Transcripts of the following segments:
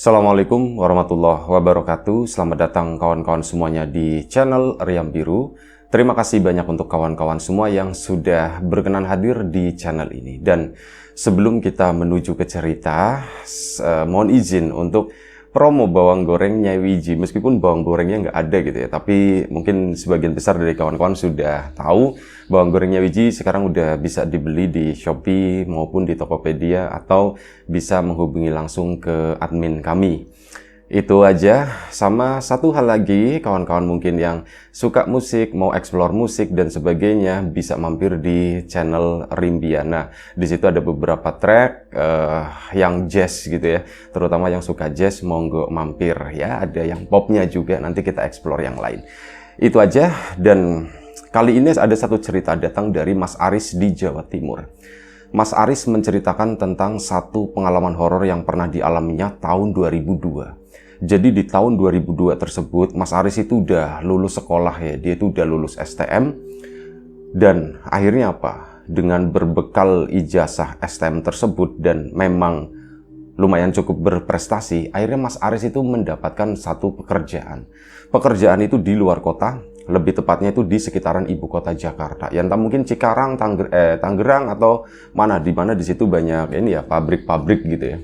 Assalamualaikum warahmatullahi wabarakatuh. Selamat datang kawan-kawan semuanya di channel Riam Biru. Terima kasih banyak untuk kawan-kawan semua yang sudah berkenan hadir di channel ini. Dan sebelum kita menuju ke cerita, mohon izin untuk promo bawang goreng Nyai Wiji. Meskipun bawang gorengnya nggak ada gitu ya, tapi mungkin sebagian besar dari kawan-kawan sudah tahu bawang goreng Nyai Wiji sekarang udah bisa dibeli di Shopee maupun di Tokopedia, atau bisa menghubungi langsung ke admin kami. Itu aja. Sama satu hal lagi, kawan-kawan mungkin yang suka musik, mau explore musik dan sebagainya, bisa mampir di channel Rimbiana. Di situ ada beberapa track yang jazz gitu ya, terutama yang suka jazz, monggo mampir ya. Ada yang popnya juga, nanti kita explore yang lain. Itu aja. Dan kali ini ada satu cerita datang dari Mas Aris di Jawa Timur. Mas Aris menceritakan tentang satu pengalaman horor yang pernah dialaminya tahun 2002. Jadi di tahun 2002 tersebut, Mas Aris itu udah lulus sekolah ya. Dia itu udah lulus STM. Dan akhirnya apa? Dengan berbekal ijazah STM tersebut dan memang lumayan cukup berprestasi, akhirnya Mas Aris itu mendapatkan satu pekerjaan. Pekerjaan itu di luar kota, lebih tepatnya itu di sekitaran ibu kota Jakarta. Ya entah mungkin Cikarang, Tangerang atau mana, di mana di situ banyak ini ya, pabrik-pabrik gitu ya.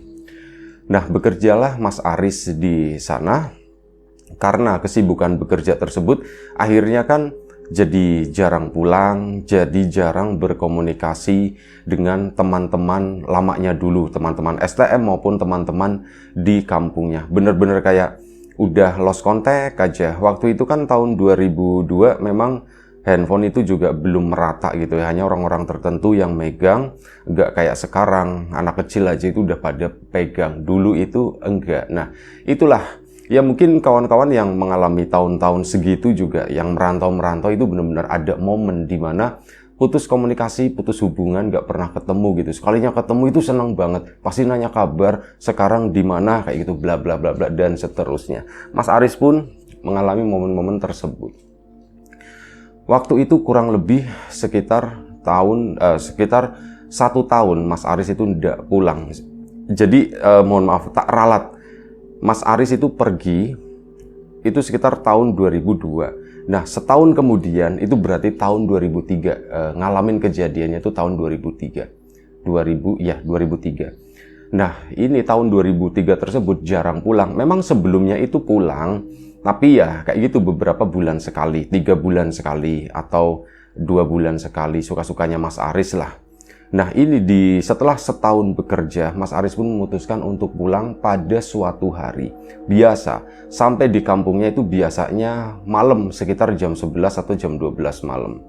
Nah, bekerjalah Mas Aris di sana. Karena kesibukan bekerja tersebut, akhirnya kan jadi jarang pulang, jadi jarang berkomunikasi dengan teman-teman lamanya dulu, teman-teman STM maupun teman-teman di kampungnya. Bener-bener kayak udah lost contact aja. Waktu itu kan tahun 2002 memang handphone itu juga belum merata gitu ya, hanya orang-orang tertentu yang megang, nggak kayak sekarang, anak kecil aja itu udah pada pegang, dulu itu enggak. Nah, itulah, ya mungkin kawan-kawan yang mengalami tahun-tahun segitu juga, yang merantau-merantau itu benar-benar ada momen dimana putus komunikasi, putus hubungan, nggak pernah ketemu gitu. Sekalinya ketemu itu seneng banget, pasti nanya kabar, sekarang di mana, kayak gitu, bla bla bla bla, dan seterusnya. Mas Aris pun mengalami momen-momen tersebut. Waktu itu kurang lebih sekitar satu tahun Mas Aris itu tidak pulang. Jadi mohon maaf, tak ralat. Mas Aris itu pergi itu sekitar tahun 2002. Nah, setahun kemudian itu berarti tahun 2003, ngalamin kejadiannya itu tahun 2003. 2003. Nah, ini tahun 2003 tersebut jarang pulang. Memang sebelumnya itu pulang, tapi ya kayak gitu beberapa bulan sekali, 3 bulan sekali, atau 2 bulan sekali, suka-sukanya Mas Aris lah. Nah, ini setelah setahun bekerja, Mas Aris pun memutuskan untuk pulang pada suatu hari. Biasa, sampai di kampungnya itu biasanya malam, sekitar jam 11 atau jam 12 malam.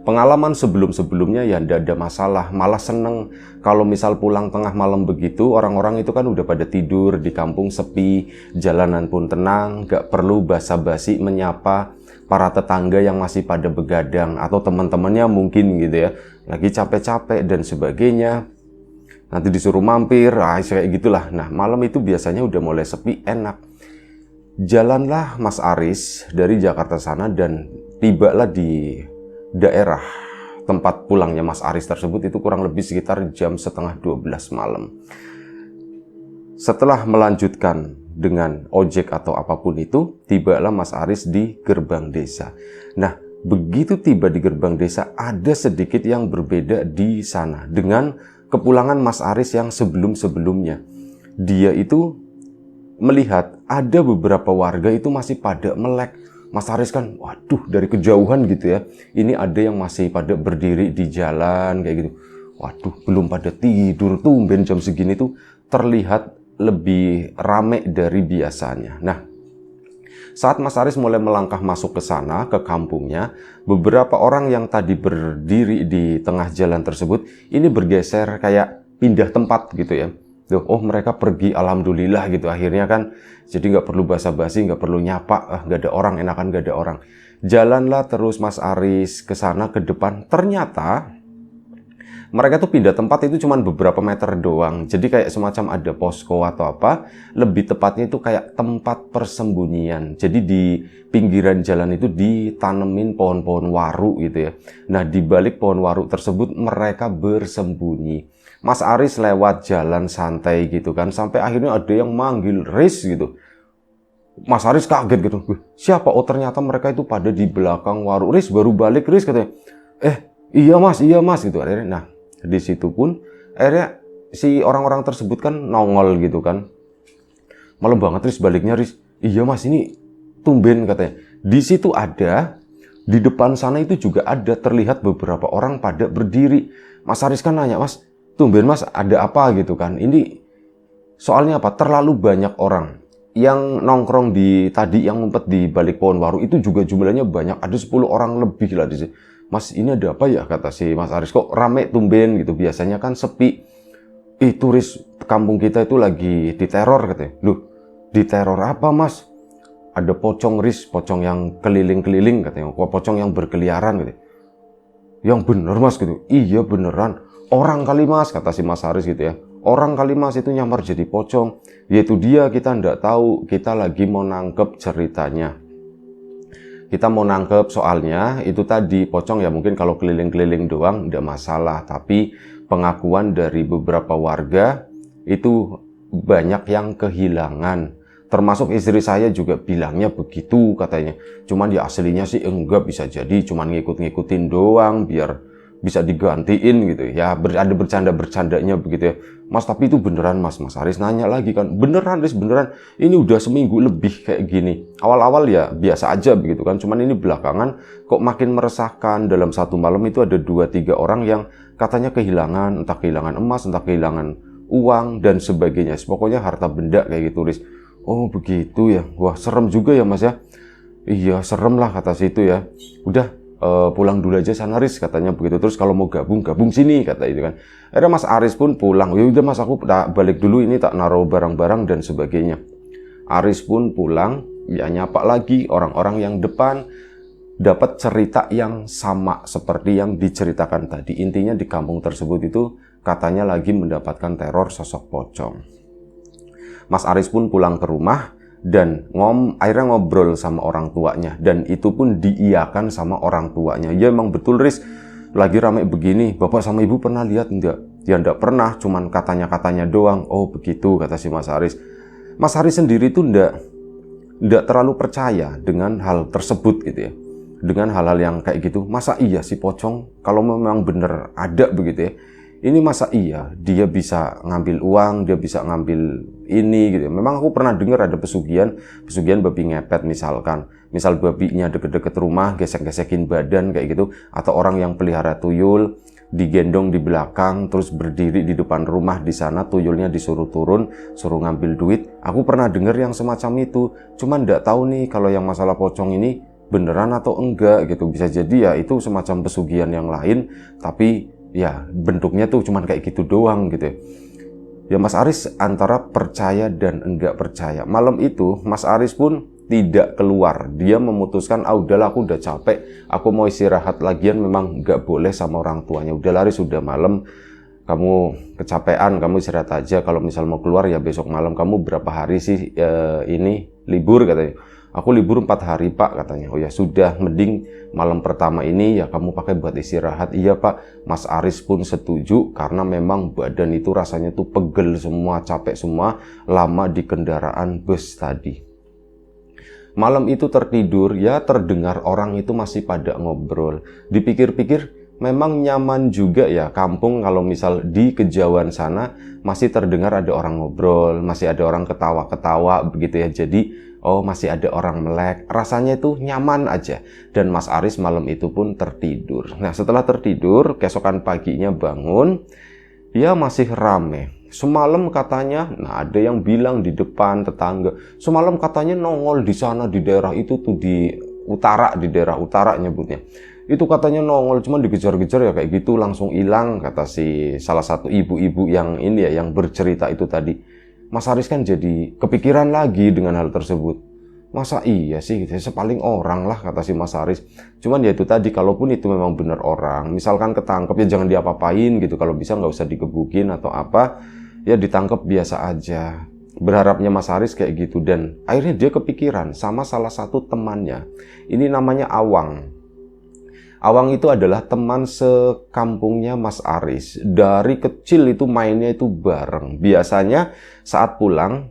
Pengalaman sebelum-sebelumnya ya tidak ada masalah, malah seneng kalau misal pulang tengah malam begitu, orang-orang itu kan udah pada tidur, di kampung sepi, jalanan pun tenang, gak perlu basa-basi menyapa para tetangga yang masih pada begadang, atau teman-temannya mungkin gitu ya, lagi capek-capek dan sebagainya, nanti disuruh mampir, kayak gitulah. Nah, malam itu biasanya udah mulai sepi, enak. Jalanlah Mas Aris dari Jakarta sana dan tibalah di daerah tempat pulangnya Mas Aris tersebut itu kurang lebih sekitar jam setengah 12 malam. Setelah melanjutkan dengan ojek atau apapun itu, tibalah Mas Aris di gerbang desa. Nah, begitu tiba di gerbang desa, ada sedikit yang berbeda di sana dengan kepulangan Mas Aris yang sebelum-sebelumnya. Dia itu melihat ada beberapa warga itu masih pada melek. Mas Aris kan, waduh, dari kejauhan gitu ya, ini ada yang masih pada berdiri di jalan kayak gitu. Waduh, belum pada tidur, tumben jam segini tuh terlihat lebih rame dari biasanya. Nah, saat Mas Aris mulai melangkah masuk ke sana, ke kampungnya, beberapa orang yang tadi berdiri di tengah jalan tersebut, ini bergeser kayak pindah tempat gitu ya. Oh, mereka pergi, alhamdulillah gitu. Akhirnya kan jadi nggak perlu basa-basi, nggak perlu nyapa, nggak ada orang, enakan nggak ada orang. Jalanlah terus Mas Aris ke sana, ke depan. Ternyata mereka tuh pindah tempat itu cuma beberapa meter doang. Jadi kayak semacam ada posko atau apa. Lebih tepatnya itu kayak tempat persembunyian. Jadi di pinggiran jalan itu ditanemin pohon-pohon waru gitu ya. Nah, di balik pohon waru tersebut mereka bersembunyi. Mas Aris lewat jalan santai gitu kan, sampai akhirnya ada yang manggil Riz gitu. Mas Aris kaget gitu, siapa? Oh ternyata mereka itu pada di belakang warung. Riz baru balik Riz, katanya. Iya mas gitu. Akhirnya, nah di situ pun akhirnya si orang-orang tersebut kan nongol gitu kan. Malam banget Riz baliknya Riz. Iya mas, ini tumben katanya. Di situ ada, di depan sana itu juga ada terlihat beberapa orang pada berdiri. Mas Aris kan nanya, mas tumben mas ada apa gitu kan. Ini soalnya apa? Terlalu banyak orang yang nongkrong di tadi, yang ngumpet di balik pohon waru itu juga jumlahnya banyak. Ada 10 orang lebih lah di sini. Mas ini ada apa ya, kata si Mas Aris, kok rame tumben gitu, biasanya kan sepi. Turis kampung kita itu lagi diteror katanya. Loh, diteror apa mas? Ada pocong Riz, pocong yang keliling-keliling katanya, pocong yang berkeliaran gitu. Yang bener mas gitu. Iya beneran, orang kali mas, kata si Mas Aris gitu ya. Orang kali mas itu nyamar jadi pocong. Yaitu dia, kita ndak tahu, kita lagi mau nangkep ceritanya. Kita mau nangkep soalnya itu tadi pocong ya, mungkin kalau keliling-keliling doang ndak masalah, tapi pengakuan dari beberapa warga itu banyak yang kehilangan. Termasuk istri saya juga bilangnya begitu katanya. Cuman ya aslinya sih enggak, bisa jadi cuman ngikut-ngikutin doang biar bisa digantiin gitu ya. Ada bercanda-bercandanya begitu ya. Mas tapi itu beneran mas? Mas Aris nanya lagi kan. Beneran Riz, beneran. Ini udah seminggu lebih kayak gini. Awal-awal ya biasa aja begitu kan. Cuman ini belakangan kok makin meresahkan. Dalam satu malam itu ada 2-3 orang yang katanya kehilangan. Entah kehilangan emas, entah kehilangan uang dan sebagainya. Pokoknya harta benda kayak gitu Riz. Oh begitu ya. Wah serem juga ya mas ya. Iya serem lah kata situ ya. Udah pulang dulu aja sana Riz, katanya begitu. Terus kalau mau gabung sini, kata itu kan. Akhirnya Mas Aris pun pulang. Ya udah mas, aku balik dulu, ini tak naruh barang-barang dan sebagainya. Aris pun pulang, ya nyapa lagi orang-orang yang depan, dapat cerita yang sama seperti yang diceritakan tadi. Intinya di kampung tersebut itu katanya lagi mendapatkan teror sosok pocong. Mas Aris pun pulang ke rumah dan akhirnya ngobrol sama orang tuanya, dan itu pun diiyakan sama orang tuanya. Ya emang betul Riz, lagi rame begini, bapak sama ibu pernah lihat enggak? Ya enggak pernah, cuman katanya-katanya doang. Oh begitu, kata si Mas Aris. Mas Aris sendiri tuh enggak terlalu percaya dengan hal tersebut gitu ya, dengan hal-hal yang kayak gitu. Masa iya si pocong kalau memang bener ada begitu ya, ini masa iya dia bisa ngambil uang, dia bisa ngambil ini gitu. Memang aku pernah dengar ada pesugihan babi ngepet misalkan. Misal babinya deket-deket rumah, gesek-gesekin badan kayak gitu. Atau orang yang pelihara tuyul, digendong di belakang, terus berdiri di depan rumah di sana, tuyulnya disuruh turun, suruh ngambil duit. Aku pernah dengar yang semacam itu. Cuman nggak tahu nih kalau yang masalah pocong ini beneran atau enggak gitu. Bisa jadi ya itu semacam pesugihan yang lain, tapi ya bentuknya tuh cuman kayak gitu doang gitu ya. Mas Aris antara percaya dan enggak percaya. Malam itu Mas Aris pun tidak keluar. Dia memutuskan, udahlah aku udah capek, aku mau istirahat. Lagian memang enggak boleh sama orang tuanya. Udah Aris, sudah malam, kamu kecapean, kamu istirahat aja. Kalau misal mau keluar ya besok malam. Kamu berapa hari sih ini libur, katanya. Aku libur 4 hari pak, katanya. Oh ya sudah, mending malam pertama ini ya kamu pakai buat istirahat. Iya pak. Mas Aris pun setuju karena memang badan itu rasanya tuh pegel semua, capek semua, lama di kendaraan bus tadi. Malam itu tertidur, ya terdengar orang itu masih pada ngobrol. Dipikir-pikir memang nyaman juga ya kampung kalau misal di kejauhan sana masih terdengar ada orang ngobrol, masih ada orang ketawa-ketawa begitu ya. Jadi masih ada orang melek, rasanya itu nyaman aja. Dan Mas Aris malam itu pun tertidur. Nah setelah tertidur, keesokan paginya bangun, ya masih rame. Semalam katanya, ada yang bilang di depan tetangga, semalam katanya nongol di sana di daerah itu tuh di utara, di daerah utara nyebutnya. Itu katanya nongol, cuman dikejar-kejar ya kayak gitu langsung hilang, kata si salah satu ibu-ibu yang ini ya, yang bercerita itu tadi. Mas Aris kan jadi kepikiran lagi dengan hal tersebut. Masa iya sih, sepaling orang lah, kata si Mas Aris. Cuman ya itu tadi, kalaupun itu memang benar orang, misalkan ketangkep ya jangan diapa-apain gitu. Kalau bisa nggak usah digebukin atau apa, ya ditangkep biasa aja. Berharapnya Mas Aris kayak gitu. Dan akhirnya dia kepikiran sama salah satu temannya. Ini namanya Awang. Awang itu adalah teman sekampungnya Mas Aris. Dari kecil itu mainnya itu bareng. Biasanya saat pulang,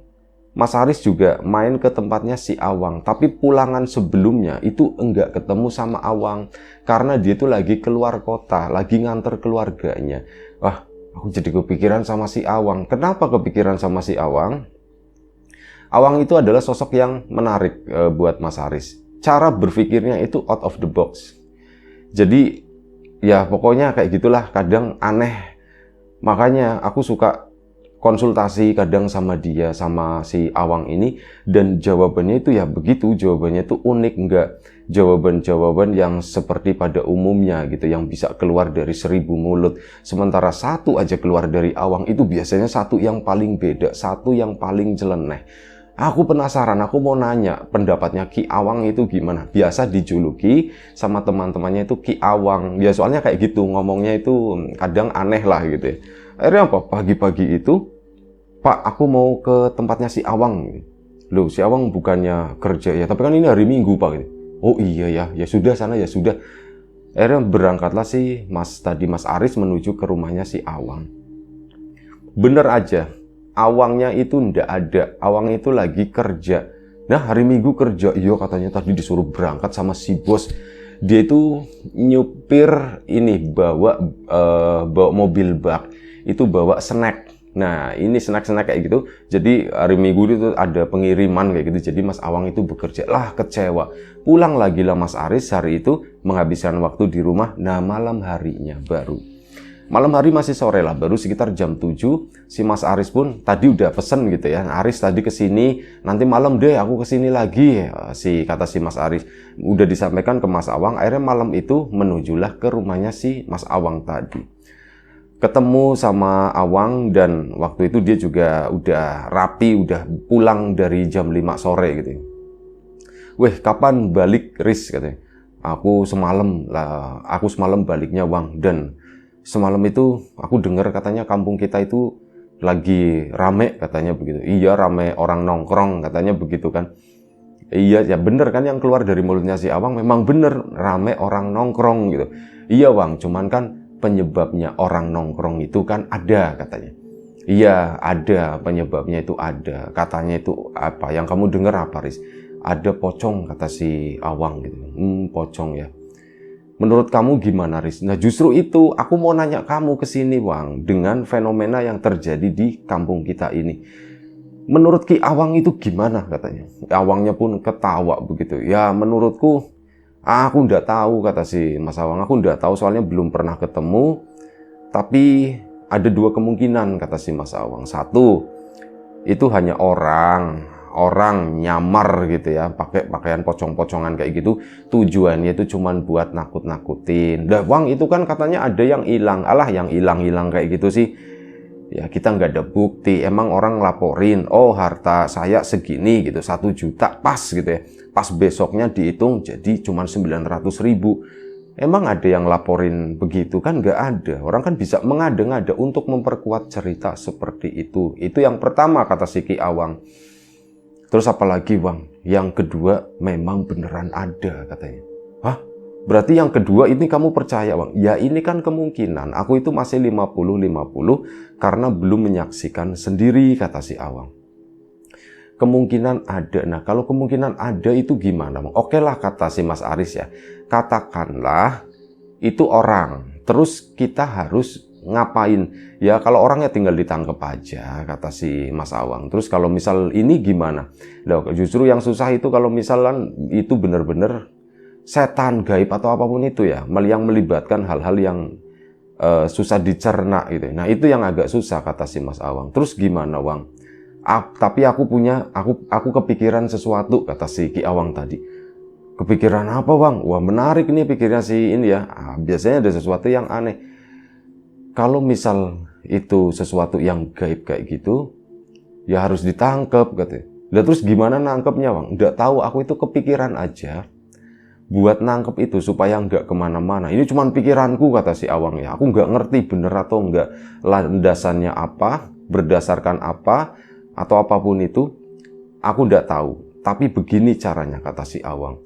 Mas Aris juga main ke tempatnya si Awang. Tapi pulangan sebelumnya itu enggak ketemu sama Awang. Karena dia itu lagi keluar kota, lagi nganter keluarganya. Wah, aku jadi kepikiran sama si Awang. Kenapa kepikiran sama si Awang? Awang itu adalah sosok yang menarik buat Mas Aris. Cara berpikirnya itu out of the box. Jadi ya pokoknya kayak gitulah, kadang aneh. Makanya aku suka konsultasi kadang sama dia, sama si Awang ini, dan jawabannya itu ya begitu, jawabannya itu unik, enggak jawaban-jawaban yang seperti pada umumnya gitu, yang bisa keluar dari 1000 mulut. Sementara satu aja keluar dari Awang itu biasanya satu yang paling beda, satu yang paling jeleneh. Aku penasaran, aku mau nanya pendapatnya Ki Awang itu gimana. Biasa dijuluki sama teman-temannya itu Ki Awang. Ya soalnya kayak gitu, ngomongnya itu kadang aneh lah gitu ya. Akhirnya apa? Pagi-pagi itu, Pak, aku mau ke tempatnya si Awang. Loh, si Awang bukannya kerja ya, tapi kan ini hari Minggu, Pak. Oh iya ya, ya sudah sana ya sudah. Akhirnya berangkatlah si Mas Aris menuju ke rumahnya si Awang. Bener aja, Awangnya itu ndak ada. Awang itu lagi kerja. Nah, hari Minggu kerja. Iya, katanya tadi disuruh berangkat sama si bos. Dia itu nyupir ini, bawa mobil bak. Itu bawa snack. Nah, ini snack-snack kayak gitu. Jadi hari Minggu itu ada pengiriman kayak gitu. Jadi Mas Awang itu bekerja. Lah, kecewa. Pulang lagi lah Mas Aris hari itu, menghabiskan waktu di rumah. Nah, malam harinya baru. Malam hari masih sore lah, baru sekitar jam 7. Si Mas Aris pun tadi udah pesen gitu ya. Aris tadi kesini, nanti malam deh aku kesini lagi. Kata si Mas Aris. Udah disampaikan ke Mas Awang, akhirnya malam itu menujulah ke rumahnya si Mas Awang tadi. Ketemu sama Awang, dan waktu itu dia juga udah rapi, udah pulang dari jam 5 sore gitu. Weh, kapan balik Riz katanya. Aku semalam baliknya Wang, dan semalam itu aku dengar katanya kampung kita itu lagi rame katanya begitu. Iya, rame orang nongkrong katanya begitu kan. Iya, ya bener kan yang keluar dari mulutnya si Awang, memang bener rame orang nongkrong gitu. Iya Wang, cuman kan penyebabnya orang nongkrong itu kan ada katanya. Iya, ada penyebabnya itu ada. Katanya itu apa? Yang kamu dengar apa, Riz? Ada pocong kata si Awang gitu. Pocong ya. Menurut kamu gimana, Riz? Nah, justru itu aku mau nanya kamu ke sini, Wang, dengan fenomena yang terjadi di kampung kita ini. Menurut Ki Awang itu gimana katanya? Awangnya pun ketawa begitu. Ya, menurutku aku nggak tahu kata si Mas Awang. Aku nggak tahu soalnya belum pernah ketemu. Tapi ada dua kemungkinan kata si Mas Awang. Satu, itu hanya orang nyamar gitu ya, pakai pakaian pocong-pocongan kayak gitu, tujuannya itu cuman buat nakut-nakutin. Dah Wang, itu kan katanya ada yang hilang. Alah, yang hilang-hilang kayak gitu sih ya kita nggak ada bukti. Emang orang laporin, oh harta saya segini gitu, 1 juta pas gitu ya, pas besoknya dihitung jadi cuman 900.000. Emang ada yang laporin begitu? Kan nggak ada. Orang kan bisa mengada-ngada untuk memperkuat cerita seperti itu. Itu yang pertama kata si Ki Awang. Terus apalagi Bang? Yang kedua, memang beneran ada katanya. Hah? Berarti yang kedua ini kamu percaya Bang? Ya ini kan kemungkinan. Aku itu masih 50-50 karena belum menyaksikan sendiri kata si Awang. Kemungkinan ada. Nah kalau kemungkinan ada itu gimana Bang? Oke lah kata si Mas Aris ya. Katakanlah itu orang. Terus kita harus ngapain? Ya kalau orangnya tinggal ditangkap aja kata si Mas Awang. Terus kalau misal ini gimana? Nah, justru yang susah itu kalau misalkan itu benar-benar setan gaib atau apapun itu ya, yang melibatkan hal-hal yang susah dicerna gitu. Nah itu yang agak susah kata si Mas Awang. Terus gimana Wang? Tapi aku kepikiran sesuatu kata si Ki Awang tadi. Kepikiran apa Bang? Wah menarik nih pikirnya si ini ya. Biasanya ada sesuatu yang aneh. Kalau misal itu sesuatu yang gaib kayak gitu, ya harus ditangkap katanya. Lah terus gimana nangkepnya Bang? Nggak tahu, aku itu kepikiran aja buat nangkep itu supaya nggak kemana-mana. Ini cuma pikiranku kata si Awang ya. Aku nggak ngerti bener atau nggak, landasannya apa, berdasarkan apa, atau apapun itu, aku nggak tahu. Tapi begini caranya kata si Awang.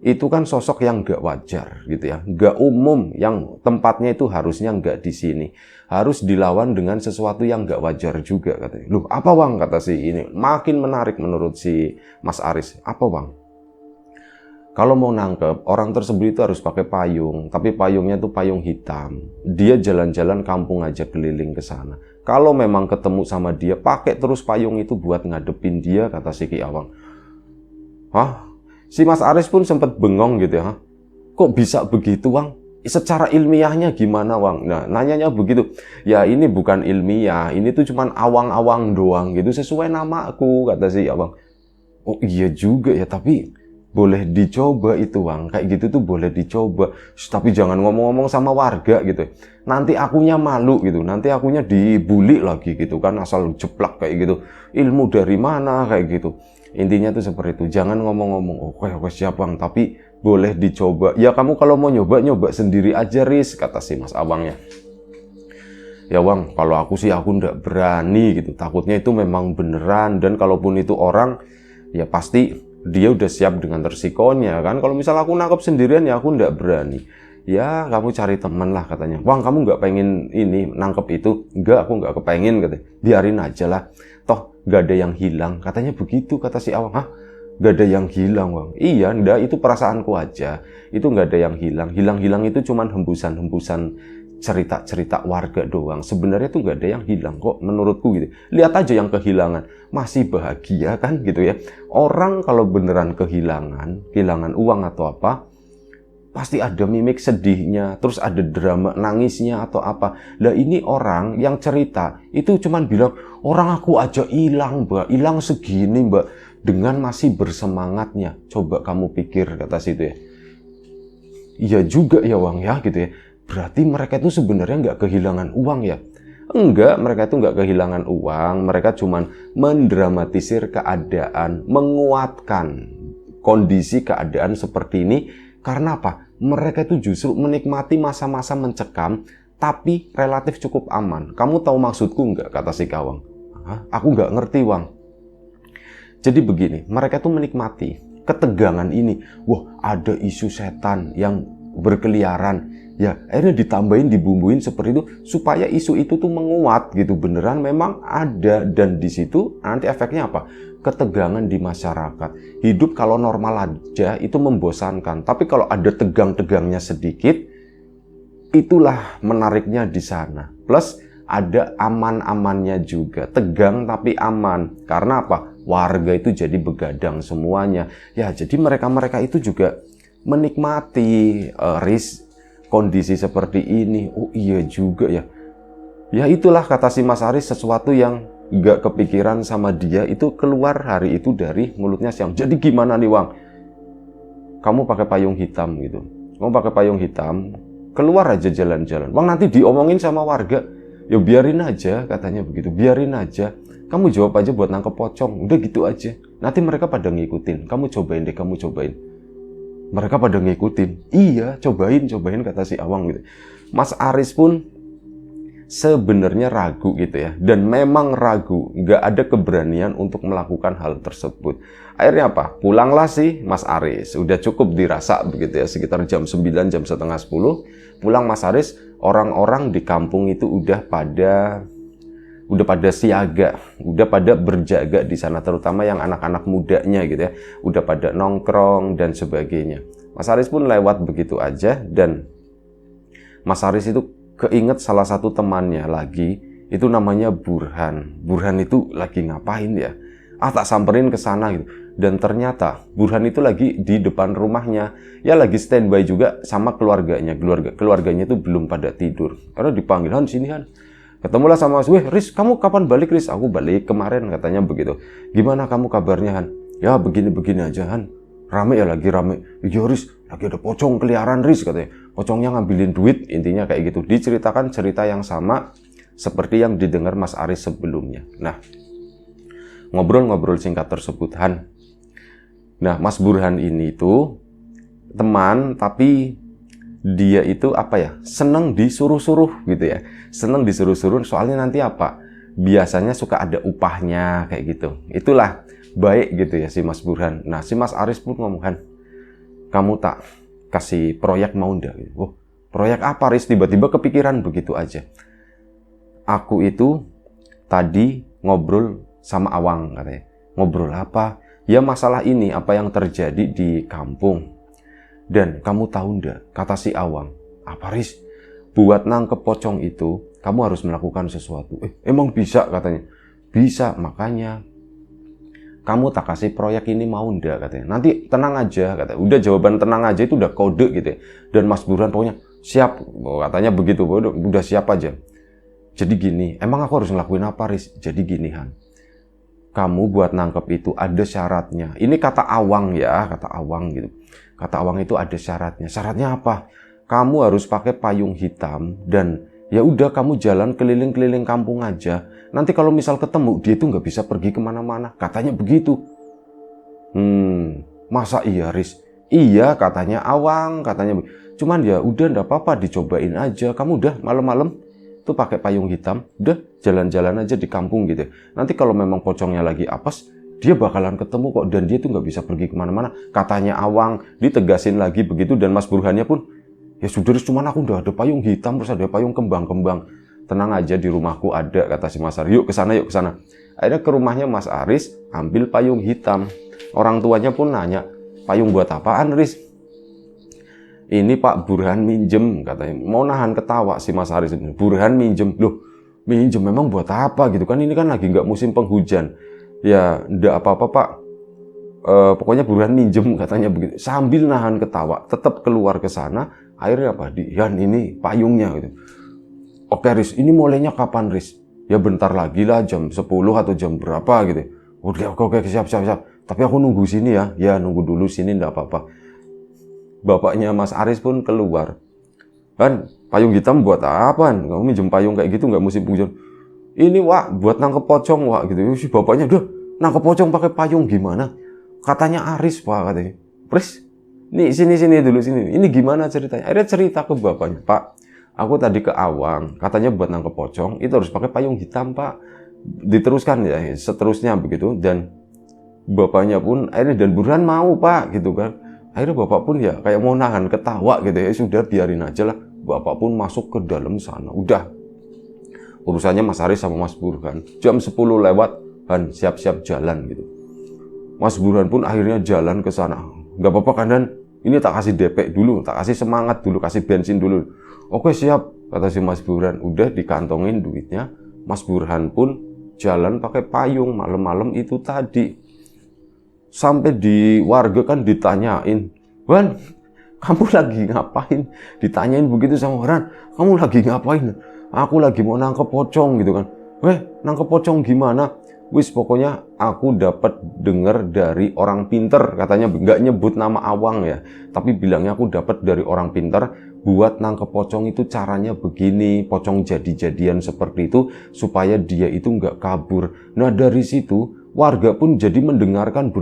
itu kan sosok yang nggak wajar gitu ya, nggak umum, yang tempatnya itu harusnya nggak di sini, harus dilawan dengan sesuatu yang nggak wajar juga katanya. Loh apa Bang, kata si ini, makin menarik menurut si Mas Aris. Apa Bang? Kalau mau nangkep orang tersebut itu harus pakai payung, tapi payungnya tuh payung hitam. Dia jalan-jalan kampung aja keliling ke sana. Kalau memang ketemu sama dia, pakai terus payung itu buat ngadepin dia, kata si Ki Awang. Hah? Si Mas Aris pun sempat bengong gitu ya. Kok bisa begitu, Wang? Secara ilmiahnya gimana, Wang? Nah, nanyanya begitu. Ya, ini bukan ilmiah. Ini tuh cuman awang-awang doang gitu. Sesuai namaku, kata si Awang. Oh iya juga ya, tapi boleh dicoba itu, Wang. Kayak gitu tuh boleh dicoba. Tapi jangan ngomong-ngomong sama warga gitu. Nanti akunya malu gitu. Nanti akunya dibully lagi gitu kan. Asal jeplak kayak gitu. Ilmu dari mana kayak gitu. Intinya tuh seperti itu. Jangan ngomong-ngomong, oke siap Bang, tapi boleh dicoba. Ya kamu kalau mau nyoba sendiri aja Riz, kata si Mas Awangnya. Ya Bang, kalau aku sih aku nggak berani gitu. Takutnya itu memang beneran, dan kalaupun itu orang, ya pasti dia udah siap dengan resikonya kan. Kalau misal aku nangkep sendirian ya aku nggak berani. Ya kamu cari teman lah, katanya. Bang, kamu nggak pengen ini nangkep itu? Enggak, aku nggak kepengen, katanya. Biarin aja lah. Toh gak ada yang hilang, katanya begitu, kata si Awang. Hah? Gak ada yang hilang, Bang? Iya, enggak, itu perasaanku aja. Itu gak ada yang hilang. Hilang-hilang itu cuman hembusan-hembusan cerita-cerita warga doang. Sebenarnya tuh gak ada yang hilang kok, menurutku gitu. Lihat aja yang kehilangan, masih bahagia kan gitu ya. Orang kalau beneran kehilangan uang atau apa, pasti ada mimik sedihnya, terus ada drama nangisnya atau apa. Lah ini orang yang cerita itu cuman bilang, orang aku aja hilang Mbak, hilang segini Mbak, dengan masih bersemangatnya. Coba kamu pikir, kata situ ya. Iya juga ya Wang ya gitu ya. Berarti mereka itu sebenarnya nggak kehilangan uang ya? Enggak, mereka itu nggak kehilangan uang, mereka cuman mendramatisir keadaan, menguatkan kondisi keadaan seperti ini. Karena apa? Mereka itu justru menikmati masa-masa mencekam, tapi relatif cukup aman. Kamu tahu maksudku nggak, kata si Kawang? Hah? Aku nggak ngerti, Wang. Jadi begini, mereka tuh menikmati ketegangan ini. Wah, ada isu setan yang berkeliaran. Ya, akhirnya ditambahin, dibumbuin seperti itu supaya isu itu tuh menguat gitu. Beneran memang ada, dan di situ nanti efeknya apa? Ketegangan di masyarakat. Hidup kalau normal aja itu membosankan, tapi kalau ada tegang-tegangnya sedikit, itulah menariknya di sana. Plus ada aman-amannya juga, tegang tapi aman. Karena apa? Warga itu jadi begadang semuanya. Ya, jadi mereka itu juga menikmati kondisi seperti ini. Oh iya juga ya. Ya itulah, kata si Mas Aris, sesuatu yang gak kepikiran sama dia itu keluar hari itu dari mulutnya Siam. Jadi gimana nih Wang? Kamu pakai payung hitam gitu. Kamu pakai payung hitam, keluar aja jalan-jalan. Wang, nanti diomongin sama warga. Ya biarin aja, katanya begitu. Biarin aja. Kamu jawab aja buat nangkep pocong. Udah gitu aja. Nanti mereka pada ngikutin. Kamu cobain deh, kamu cobain. Mereka pada ngikutin. Iya, cobain, kata si Awang gitu. Mas Aris pun sebenarnya ragu gitu ya, dan memang ragu, nggak ada keberanian untuk melakukan hal tersebut. Akhirnya apa? Pulanglah si Mas Aris, udah cukup dirasa begitu ya, sekitar jam 9, jam setengah 10, pulang Mas Aris. Orang-orang di kampung itu udah pada siaga, udah pada berjaga di sana, terutama yang anak-anak mudanya gitu ya, udah pada nongkrong dan sebagainya. Mas Aris pun lewat begitu aja, dan Mas Aris itu keinget salah satu temannya lagi, itu namanya Burhan. Burhan itu lagi ngapain ya? Tak samperin ke sana gitu. Dan ternyata Burhan itu lagi di depan rumahnya. Ya lagi standby juga sama keluarganya. Keluarganya itu belum pada tidur. Karena dipanggil, Han sini Han. Ketemulah sama Mas, Riz, kamu kapan balik Riz? Aku balik kemarin, katanya begitu. Gimana kamu kabarnya Han? Ya begini-begini aja Han. Rame ya, lagi rame. Ya Riz, lagi ada pocong keliaran Riz, katanya. Pocongnya ngambilin duit, intinya kayak gitu. Diceritakan cerita yang sama seperti yang didengar Mas Aris sebelumnya. Nah, ngobrol-ngobrol singkat tersebut, Han. Nah, Mas Burhan ini tuh teman, tapi dia itu apa ya, seneng disuruh-suruh gitu ya. Seneng disuruh-suruh, soalnya nanti apa? Biasanya suka ada upahnya kayak gitu. Itulah baik gitu ya si Mas Burhan. Nah, si Mas Aris pun ngomong, Han, kamu tak kasih proyek mau ndak? Oh, proyek apa Riz? Tiba-tiba kepikiran begitu aja. Aku itu tadi ngobrol sama Awang katanya. Ngobrol apa? Ya masalah ini, apa yang terjadi di kampung. Dan kamu tahu ndak, kata si Awang, apa Riz? Buat nangkep pocong itu, kamu harus melakukan sesuatu. Emang bisa katanya? Bisa, makanya kamu tak kasih proyek ini mau ndak katanya. Nanti tenang aja katanya. Udah jawaban tenang aja itu udah kode gitu ya. Dan Mas Burhan pokoknya siap, katanya begitu. Udah siap aja. Jadi gini, emang aku harus ngelakuin apa Riz? Jadi gini Han, kamu buat nangkep itu ada syaratnya. Ini kata Awang ya, kata Awang gitu. Kata Awang itu ada syaratnya. Syaratnya apa? Kamu harus pakai payung hitam dan ya udah kamu jalan keliling-keliling kampung aja. Nanti kalau misal ketemu, dia itu nggak bisa pergi kemana-mana. Katanya begitu. Masa iya Riz? Iya katanya Awang, katanya. Cuman ya udah nggak apa-apa, dicobain aja. Kamu udah malam-malam tuh pakai payung hitam, udah jalan-jalan aja di kampung gitu. Nanti kalau memang pocongnya lagi apes, dia bakalan ketemu kok. Dan dia tuh nggak bisa pergi kemana-mana. Katanya Awang, ditegasin lagi begitu. Dan Mas Burhannya pun, ya sudah Riz, cuman aku udah ada payung hitam, terus ada payung kembang-kembang. Tenang aja, di rumahku ada, kata si Mas Aris. Yuk ke sana, yuk ke sana. Akhirnya ke rumahnya Mas Aris, ambil payung hitam. Orang tuanya pun nanya, payung buat apaan Riz? Ini Pak Burhan minjem, katanya. Mau nahan ketawa si Mas Aris. Burhan minjem. Loh, minjem memang buat apa gitu kan? Ini kan lagi nggak musim penghujan. Ya, ndak apa-apa Pak. Pokoknya Burhan minjem, katanya begitu. Sambil nahan ketawa, tetap keluar ke sana. Akhirnya apa? Yan, ini payungnya gitu. Oke Riz, ini mulainya kapan Riz? Ya bentar lagi lah, jam 10 atau jam berapa gitu. Oke, siap. Tapi aku nunggu sini ya. Ya nunggu dulu sini, enggak apa-apa. Bapaknya Mas Aris pun keluar. Kan, payung hitam buat apaan? Kamu minjem payung kayak gitu nggak musim penghujan? Ini Wak, buat nangkep pocong Wak gitu. Si bapaknya, udah nangkep pocong pakai payung gimana? Katanya Aris Pak, katanya. Riz, nih sini dulu sini. Ini gimana ceritanya? Akhirnya cerita ke bapaknya, Pak. Aku tadi ke Awang, katanya buat nangkep pocong itu harus pakai payung hitam Pak. Diteruskan ya, seterusnya begitu. Dan bapaknya pun akhirnya, dan Burhan mau Pak gitu kan. Akhirnya bapak pun ya kayak mau nahan ketawa gitu ya. Sudah biarin aja lah. Bapak pun masuk ke dalam sana. Udah, urusannya Mas Aris sama Mas Burhan. Jam 10 lewat, Han siap-siap jalan gitu. Mas Burhan pun akhirnya jalan ke sana. Gak apa-apa kan Dan? Ini tak kasih DP dulu, tak kasih semangat dulu, kasih bensin dulu. Oke siap, kata si Mas Burhan. Udah dikantongin duitnya. Mas Burhan pun jalan pakai payung malam-malam itu tadi. Sampai di warga kan ditanyain, Wan, kamu lagi ngapain? Ditanyain begitu sama orang, kamu lagi ngapain? Aku lagi mau nangkep pocong gitu kan. Nangkep pocong gimana? Wis pokoknya aku dapat dengar dari orang pinter, katanya nggak nyebut nama Awang ya, tapi bilangnya aku dapat dari orang pinter buat nangkep pocong itu caranya begini, pocong jadi-jadian seperti itu supaya dia itu nggak kabur. Nah dari situ warga pun jadi mendengarkan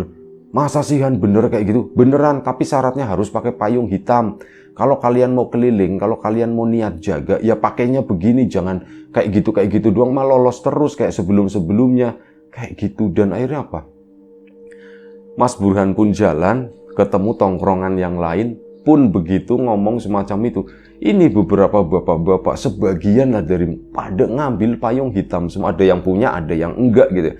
masa sih Han bener kayak gitu? Beneran, tapi syaratnya harus pakai payung hitam. Kalau kalian mau keliling, kalau kalian mau niat jaga, ya pakainya begini, jangan kayak gitu doang, malah lolos terus kayak sebelum-sebelumnya. Kayak gitu. Dan akhirnya apa? Mas Burhan pun jalan, ketemu tongkrongan yang lain, pun begitu ngomong semacam itu. Ini beberapa bapak-bapak, sebagian lah dari pada ngambil payung hitam. Semua ada yang punya, ada yang enggak gitu.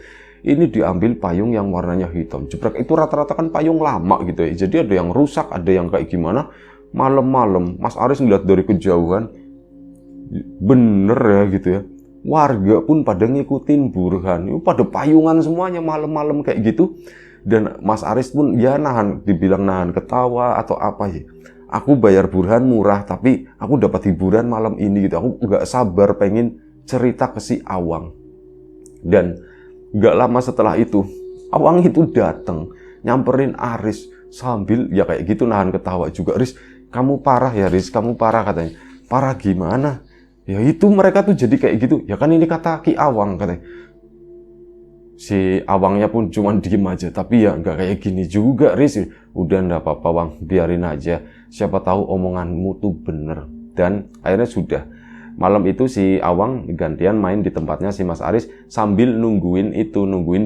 Ini diambil payung yang warnanya hitam. Jebrek itu rata-rata kan payung lama gitu ya. Jadi ada yang rusak, ada yang kayak gimana. Malam-malam, Mas Aris ngeliat dari kejauhan, bener ya gitu ya. Warga pun pada ngikutin Burhan, pada payungan semuanya malam-malam kayak gitu. Dan Mas Aris pun ya nahan, dibilang nahan ketawa atau apa ya. Aku bayar Burhan murah, tapi aku dapat hiburan malam ini gitu. Aku nggak sabar pengen cerita ke si Awang. Dan nggak lama setelah itu, Awang itu datang, nyamperin Aris sambil ya kayak gitu nahan ketawa juga. Riz, kamu parah ya Riz, kamu parah katanya. Parah gimana? Ya itu mereka tuh jadi kayak gitu. Ya kan ini kata Ki Awang katanya. Si Awangnya pun cuman diem aja. Tapi ya nggak kayak gini juga Riz. Udah nggak apa-apa Wang, biarin aja. Siapa tahu omonganmu tuh bener. Dan akhirnya sudah. Malam itu si Awang gantian main di tempatnya si Mas Aris. Sambil nungguin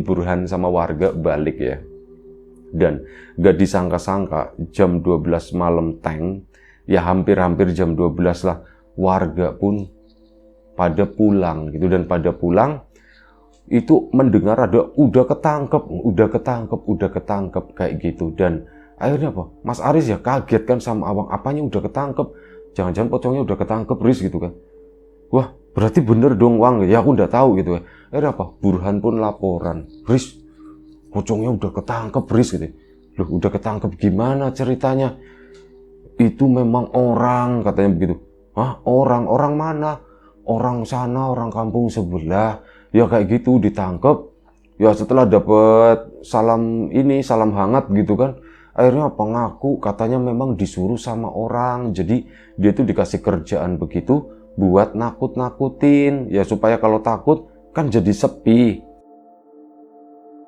Burhan sama warga balik ya. Dan gak disangka-sangka jam 12 malam ya hampir-hampir jam 12 lah, warga pun pada pulang gitu. Dan pada pulang itu mendengar ada udah ketangkep kayak gitu. Dan akhirnya apa? Mas Aris ya kaget kan sama Awang, apanya udah ketangkep? Jangan-jangan pocongnya udah ketangkep, Riz gitu kan. Wah, berarti bener dong Wang, ya aku udah tahu gitu kan. Akhirnya apa? Burhan pun laporan, Riz, pocongnya udah ketangkep, Riz gitu. Loh, udah ketangkep gimana ceritanya? Itu memang orang, katanya begitu. Hah, orang? Orang mana? Orang sana, orang kampung sebelah. Ya kayak gitu ditangkep. Ya setelah dapat salam hangat gitu kan. Akhirnya apa, ngaku katanya memang disuruh sama orang. Jadi dia tuh dikasih kerjaan begitu buat nakut-nakutin. Ya supaya kalau takut kan jadi sepi.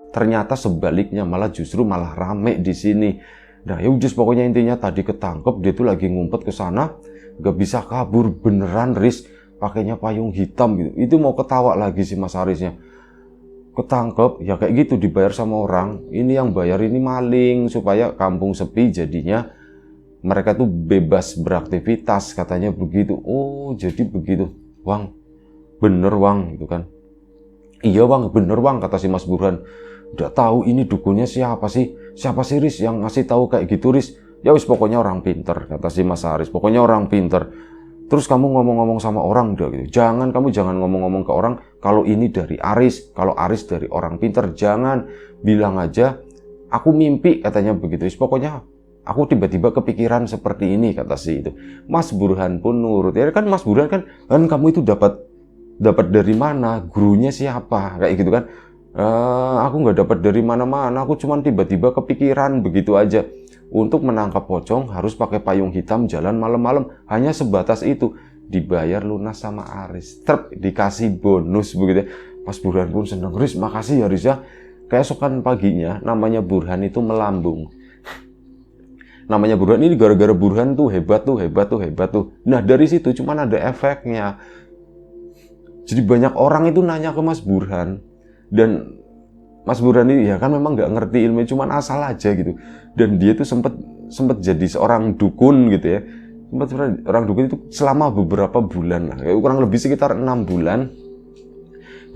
Ternyata sebaliknya, justru malah rame di sini. Nah ya udah, pokoknya intinya tadi ketangkep, dia tuh lagi ngumpet ke sana, gak bisa kabur beneran, Riz, pakainya payung hitam gitu. Itu mau ketawa lagi sih Mas Arisnya. Ketangkep ya kayak gitu, dibayar sama orang. Ini yang bayar ini maling supaya kampung sepi, jadinya mereka tuh bebas beraktivitas, katanya begitu. Oh jadi begitu, Wang, bener Wang gitu kan. Iya Wang, bener Wang, kata si Mas Burhan. Udah tahu ini dukunnya siapa sih Riz yang ngasih tahu kayak gitu, Riz? Ya wis pokoknya orang pinter, kata si Mas Aris. Pokoknya orang pinter. Terus kamu ngomong-ngomong sama orang udah gitu. Kamu jangan ngomong-ngomong ke orang kalau ini dari Aris, kalau Aris dari orang pinter. Jangan, bilang aja aku mimpi, katanya begitu. Wis pokoknya aku tiba-tiba kepikiran seperti ini, kata si itu. Mas Burhan pun nurut. Ya kan Mas Burhan kan kamu itu dapat dari mana? Gurunya siapa? Kayak gitu kan. Aku nggak dapat dari mana-mana, aku cuman tiba-tiba kepikiran begitu aja. Untuk menangkap pocong harus pakai payung hitam, jalan malam-malam, hanya sebatas itu. Dibayar lunas sama Aris, dikasih bonus begitu. Pas Burhan pun seneng, Riz makasih ya Riz ya. Keesokan paginya namanya Burhan itu melambung. Namanya Burhan ini gara-gara Burhan tuh hebat tuh. Nah dari situ cuman ada efeknya. Jadi banyak orang itu nanya ke Mas Burhan. Dan Mas Burhan ini ya kan memang nggak ngerti ilmu, cuman asal aja gitu. Dan dia tuh sempet jadi seorang dukun gitu ya. Orang dukun itu selama beberapa bulan lah, kurang lebih sekitar 6 bulan.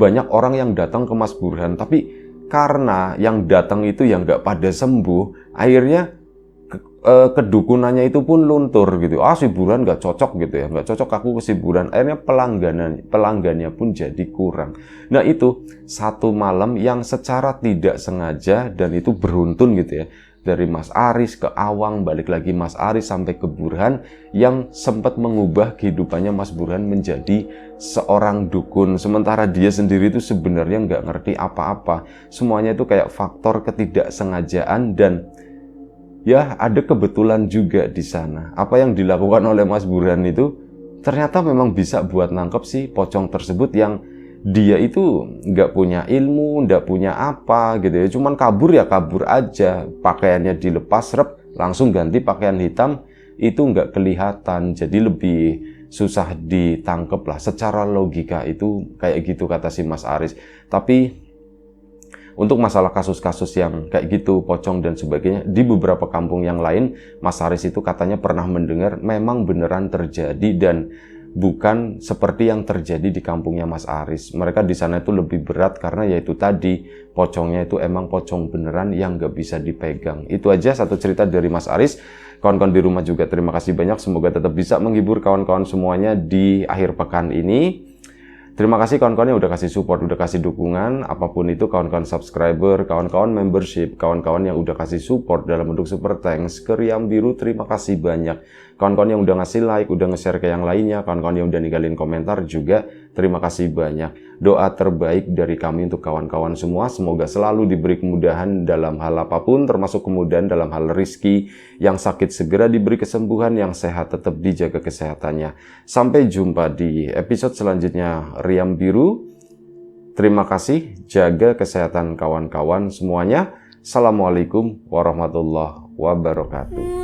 Banyak orang yang datang ke Mas Burhan, tapi karena yang datang itu yang nggak pada sembuh, akhirnya kedukunannya itu pun luntur gitu. Si Burhan nggak cocok gitu ya, nggak cocok aku ke si Burhan. Akhirnya pelanggannya pun jadi kurang. Nah itu satu malam yang secara tidak sengaja dan itu beruntun gitu ya, dari Mas Aris ke Awang, balik lagi Mas Aris sampai ke Burhan, yang sempat mengubah kehidupannya Mas Burhan menjadi seorang dukun. Sementara dia sendiri itu sebenarnya nggak ngerti apa-apa. Semuanya itu kayak faktor ketidaksengajaan dan ya ada kebetulan juga di sana. Apa yang dilakukan oleh Mas Burhan itu ternyata memang bisa buat nangkep si pocong tersebut yang dia itu nggak punya ilmu, nggak punya apa gitu ya. Cuman kabur aja. Pakaiannya dilepas, langsung ganti pakaian hitam, itu nggak kelihatan. Jadi lebih susah ditangkep lah. Secara logika itu kayak gitu, kata si Mas Aris. Tapi untuk masalah kasus-kasus yang kayak gitu, pocong dan sebagainya, di beberapa kampung yang lain, Mas Aris itu katanya pernah mendengar memang beneran terjadi dan bukan seperti yang terjadi di kampungnya Mas Aris. Mereka di sana itu lebih berat karena yaitu tadi, pocongnya itu emang pocong beneran yang gak bisa dipegang. Itu aja satu cerita dari Mas Aris. Kawan-kawan di rumah juga terima kasih banyak. Semoga tetap bisa menghibur kawan-kawan semuanya di akhir pekan ini. Terima kasih kawan-kawan yang udah kasih support, udah kasih dukungan, apapun itu, kawan-kawan subscriber, kawan-kawan membership, kawan-kawan yang udah kasih support dalam bentuk super thanks ke Riam Biru, terima kasih banyak. Kawan-kawan yang udah ngasih like, udah nge-share ke yang lainnya, kawan-kawan yang udah ninggalin komentar juga, terima kasih banyak. Doa terbaik dari kami untuk kawan-kawan semua, semoga selalu diberi kemudahan dalam hal apapun, termasuk kemudahan dalam hal rizki, yang sakit segera diberi kesembuhan, yang sehat tetap dijaga kesehatannya. Sampai jumpa di episode selanjutnya Riam Biru. Terima kasih, jaga kesehatan kawan-kawan semuanya. Assalamualaikum warahmatullahi wabarakatuh.